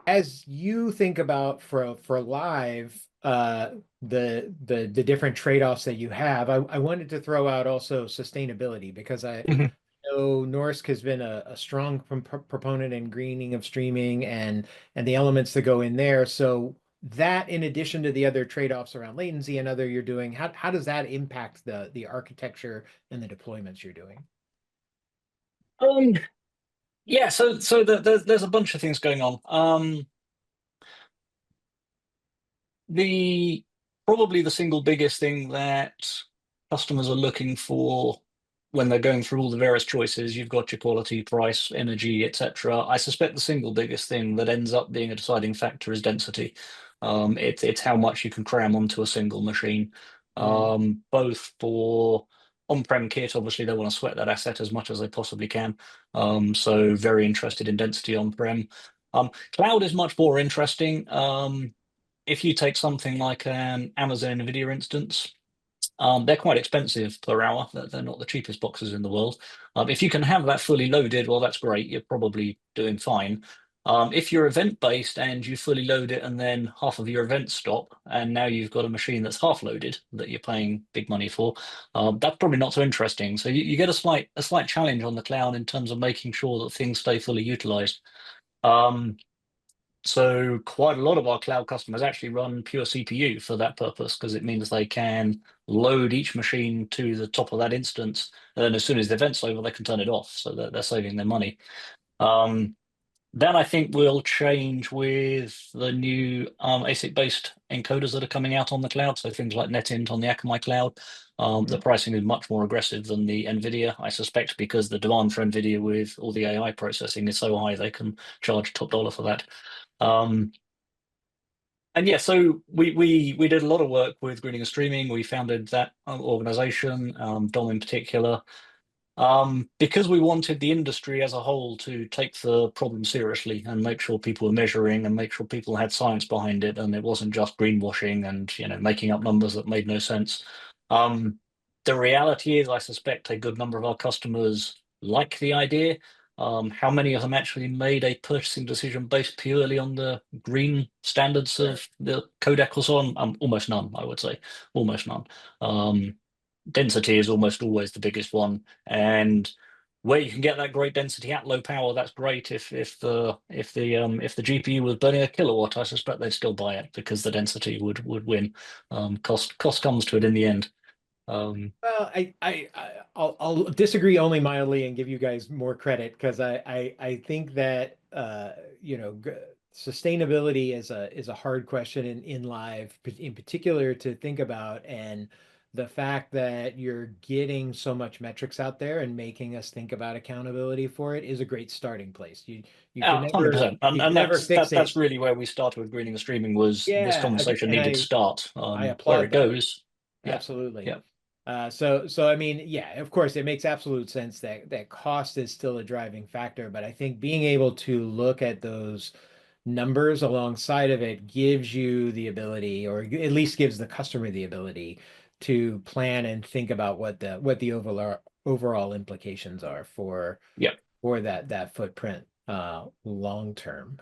as you think about for live, the different trade-offs that you have, I wanted to throw out also sustainability because I Mhm. know Norsk has been a strong proponent in greening of streaming and the elements that go in there. So that, in addition to the other trade-offs around latency and other you're doing, how does that impact the architecture and the deployments you're doing? Um, yeah, there's a bunch of things going on. The Probably the single biggest thing that customers are looking for when they're going through all the various choices, you've got your quality, price, energy, etc. I suspect the single biggest thing that ends up being a deciding factor is density. It's how much you can cram onto a single machine, Mm. both for on-prem kit. Obviously, they want to sweat that asset as much as they possibly can. So very interested in density on-prem. Cloud is much more interesting. If you take something like an Amazon NVIDIA instance, they're quite expensive per hour. They're not the cheapest boxes in the world. If you can have that fully loaded, well, that's great. You're probably doing fine. If you're event based and you fully load it and then half of your events stop, and now you've got a machine that's half loaded that you're paying big money for, that's probably not so interesting. So you get a slight challenge on the cloud in terms of making sure that things stay fully utilized. Um, so quite a lot of our cloud customers actually run pure CPU for that purpose because it means they can load each machine to the top of that instance, and then as soon as the event's over, they can turn it off, so that they're saving their money. Um, that I think will change with the new ASIC-based encoders that are coming out on the cloud. So things like NetInt on the Akamai cloud. The Mhm. pricing is much more aggressive than the NVIDIA, I suspect, because the demand for NVIDIA with all the AI processing is so high they can charge top dollar for that. Um, and yeah, so we did a lot of work with Greening and Streaming. We founded that organization, Dom in particular, because we wanted the industry as a whole to take the problem seriously and make sure people were measuring and make sure people had science behind it, and it wasn't just greenwashing and making up numbers that made no sense. Um, the reality is, I suspect a good number of our customers like the idea. How many of them actually made a purchasing decision based purely on the green standards Sure. of the codec or so on? Almost none, I would say, almost none. Um, Density is almost always the biggest one, and where you can get that great density at low power, that's great. If the GPU was burning a kilowatt, I suspect they'd still buy it because the density would win. Cost comes to it in the end. Um, Well, I'll disagree only mildly and give you guys more credit because I think that sustainability is a hard question in live in particular to think about, and the fact that you're getting so much metrics out there and making us think about accountability for it is a great starting place. You can yeah, never 100%. And you can and never that's fix that it. that's really where we started with greening and streaming was this Yeah, conversation and needed to start. I Where applaud it that. goes, yeah, Absolutely. yeah. So I mean, yeah, of course, it makes absolute sense that cost is still a driving factor, but I think being able to look at those numbers alongside of it gives you the ability, or at least gives the customer the ability to plan and think about what the overall implications are for Yeah. that footprint long term.